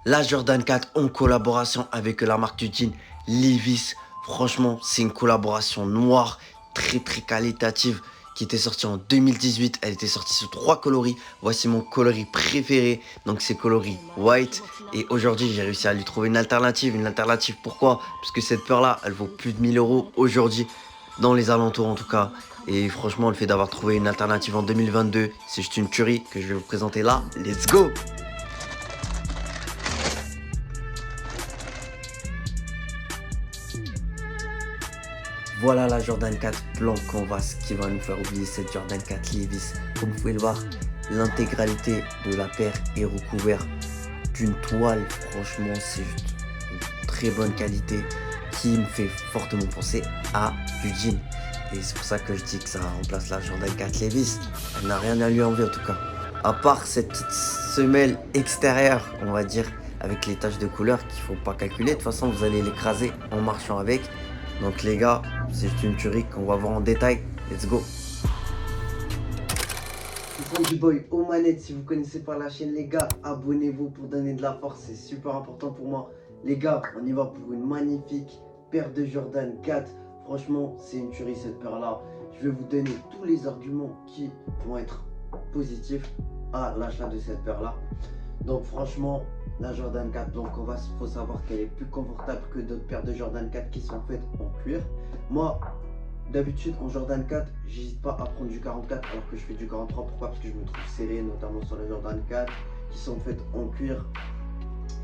La Jordan 4 en collaboration avec la marque du jean Levi's. Franchement, c'est une collaboration noire, très qualitative, qui était sortie en 2018. Elle était sortie sous 3 coloris. Voici mon coloris préféré. Donc c'est coloris white. Et aujourd'hui, j'ai réussi à lui trouver une alternative. Une alternative pourquoi? Parce que cette paire-là, elle vaut plus de 1000 euros aujourd'hui, dans les alentours en tout cas. Et franchement, le fait d'avoir trouvé une alternative en 2022, c'est juste une tuerie que je vais vous présenter là. Let's go! Voilà la Jordan 4 blanc canvas qui va nous faire oublier cette Jordan 4 Levi's. Comme vous pouvez le voir, l'intégralité de la paire est recouverte d'une toile. Franchement, c'est juste une très bonne qualité qui me fait fortement penser à du jean. Et c'est pour ça que je dis que ça remplace la Jordan 4 Levi's. Elle n'a rien à lui envier en tout cas. À part cette petite semelle extérieure, on va dire, avec les taches de couleur qu'il ne faut pas calculer. De toute façon, vous allez l'écraser en marchant avec. Donc les gars, c'est juste une tuerie qu'on va voir en détail. Let's go. C'est Sandy Boy aux manettes. Si vous ne connaissez pas la chaîne, les gars, abonnez-vous pour donner de la force. C'est super important pour moi. Les gars, on y va pour une magnifique paire de Jordan 4. Franchement, c'est une tuerie cette paire-là. Je vais vous donner tous les arguments qui vont être positifs à l'achat de cette paire-là. Donc franchement, la Jordan 4 blanc canvas, il faut savoir qu'elle est plus confortable que d'autres paires de Jordan 4 qui sont faites en cuir. Moi, d'habitude, en Jordan 4, j'hésite pas à prendre du 44 alors que je fais du 43. Pourquoi? Parce que je me trouve serré, notamment sur les Jordan 4 qui sont faites en cuir.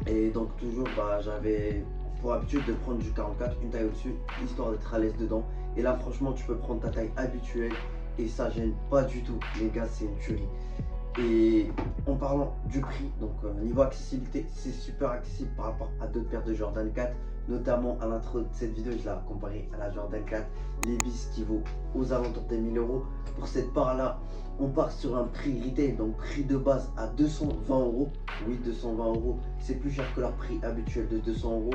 Et donc toujours, j'avais pour habitude de prendre du 44, une taille au-dessus, histoire d'être à l'aise dedans. Et là, franchement, tu peux prendre ta taille habituelle et ça gêne pas du tout. Les gars, c'est une tuerie. Et en parlant du prix, donc niveau accessibilité, c'est super accessible par rapport à d'autres paires de Jordan 4. Notamment à l'intro de cette vidéo, je l'ai comparé à la Jordan 4 Levi's qui vaut aux alentours des 1000 euros. Pour cette part-là, on part sur un prix retail, donc prix de base à 220 euros. Oui, 220 euros, c'est plus cher que leur prix habituel de 200 euros.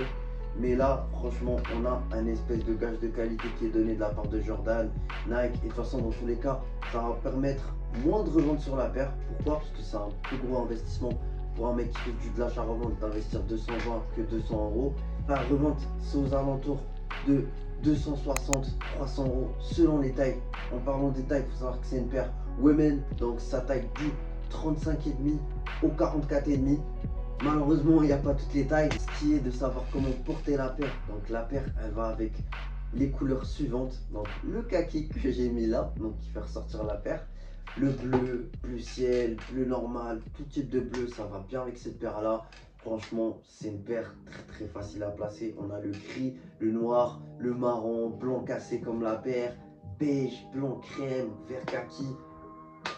Mais là, franchement, on a un espèce de gage de qualité qui est donné de la part de Jordan, Nike. Et de toute façon, dans tous les cas, ça va permettre moins de revendre sur la paire. Pourquoi? Parce que c'est un plus gros investissement pour un mec qui fait de l'achat-revente d'investir 220 que 200 euros. La revente, c'est aux alentours de 260, 300 euros selon les tailles. En parlant des tailles, il faut savoir que c'est une paire women, donc ça taille du 35,5 au 44,5. Malheureusement, il n'y a pas toutes les tailles. Ce qui est de savoir comment porter la paire. Donc la paire, elle va avec les couleurs suivantes. Donc le kaki que j'ai mis là, donc qui fait ressortir la paire. Le bleu, bleu ciel, bleu normal, tout type de bleu, ça va bien avec cette paire là. Franchement, c'est une paire très facile à placer. On a le gris, le noir, le marron, blanc cassé comme la paire, beige, blanc crème, vert kaki.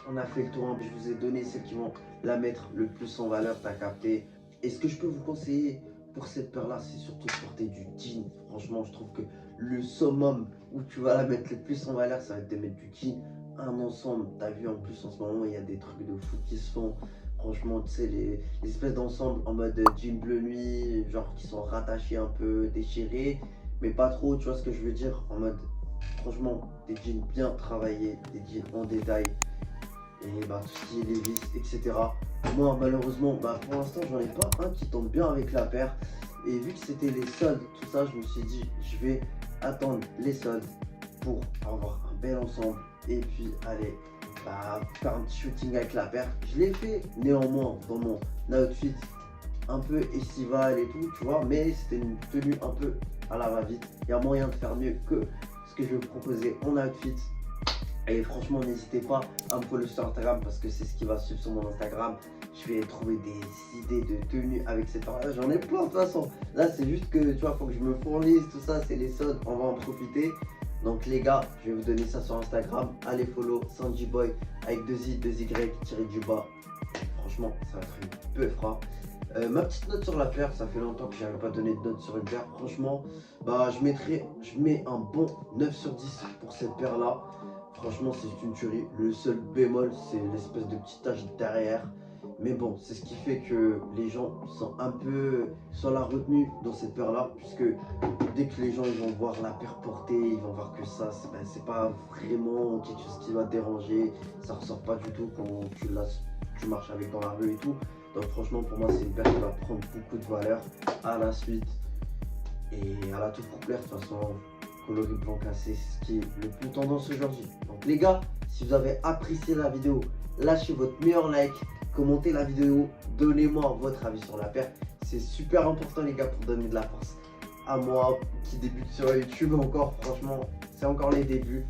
On a fait le tour, je vous ai donné celles qui vont la mettre le plus en valeur, t'as capté. Et ce que je peux vous conseiller pour cette paire là, c'est surtout de porter du jean. Franchement, je trouve que le summum où tu vas la mettre le plus en valeur, ça va être de mettre du jean. Un ensemble, t'as vu en plus en ce moment, il y a des trucs de fou qui se font. Franchement, tu sais, les espèces d'ensemble en mode jean bleu nuit, genre qui sont rattachés un peu, déchirés, mais pas trop, tu vois ce que je veux dire, en mode, franchement, des jeans bien travaillés, des jeans en détail. Et tout ce qui est Levi's, etc. Moi, malheureusement, pour l'instant, j'en ai pas un qui tombe bien avec la paire. Et vu que c'était les soldes, tout ça, je me suis dit, je vais attendre les soldes pour avoir un bel ensemble. Et puis, allez, faire un petit shooting avec la paire. Je l'ai fait néanmoins dans mon outfit un peu estival et tout, tu vois. Mais c'était une tenue un peu à la va-vite. Il y a moyen de faire mieux que ce que je vais vous proposer en outfit. Et franchement, n'hésitez pas à me follow sur Instagram parce que c'est ce qui va suivre sur mon Instagram. Je vais trouver des idées de tenues avec cette paire-là. J'en ai plein de toute façon. Là, c'est juste que, tu vois, faut que je me fournisse, tout ça, c'est les soldes, on va en profiter. Donc les gars, je vais vous donner ça sur Instagram. Allez follow Sandy Boy avec 2i, 2y, tiré du bas. Franchement, ça va être une peu fra. Ma petite note sur la paire, ça fait longtemps que je n'avais pas donné de note sur une paire. Franchement, je mets un bon 9 sur 10 pour cette paire là. Franchement, c'est une tuerie. Le seul bémol, c'est l'espèce de petite tache derrière. Mais bon, c'est ce qui fait que les gens sont un peu sur la retenue dans cette paire là, puisque dès que les gens ils vont voir la paire portée, ils vont voir que ça, c'est pas vraiment quelque chose qui va te déranger. Ça ressort pas du tout quand tu marches avec dans la rue et tout. Donc franchement pour moi c'est une paire qui va prendre beaucoup de valeur à la suite. Et elle a tout pour plaire de toute façon. Coloris blanc cassé, c'est ce qui est le plus tendance aujourd'hui. Donc les gars, si vous avez apprécié la vidéo, lâchez votre meilleur like, commentez la vidéo, donnez-moi votre avis sur la paire. C'est super important les gars pour donner de la force à moi qui débute sur YouTube encore. Franchement, c'est encore les débuts.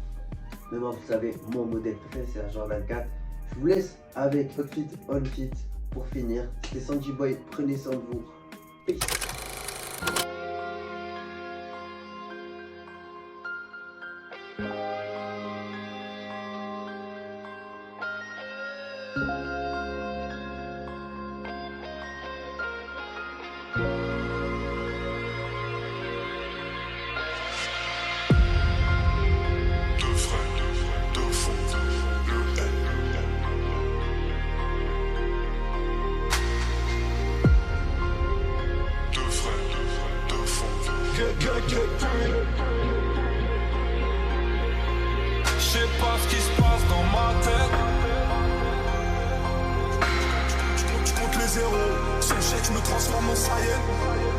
Mais moi, vous savez, mon modèle préféré c'est la Jordan 4. Je vous laisse avec Outfit on Fit pour finir. C'était Sanji Boy, prenez soin de vous. Peace. Je sais pas ce qui se passe dans ma tête. Je compte les zéros. Son chèque, je me transforme en Saiyan.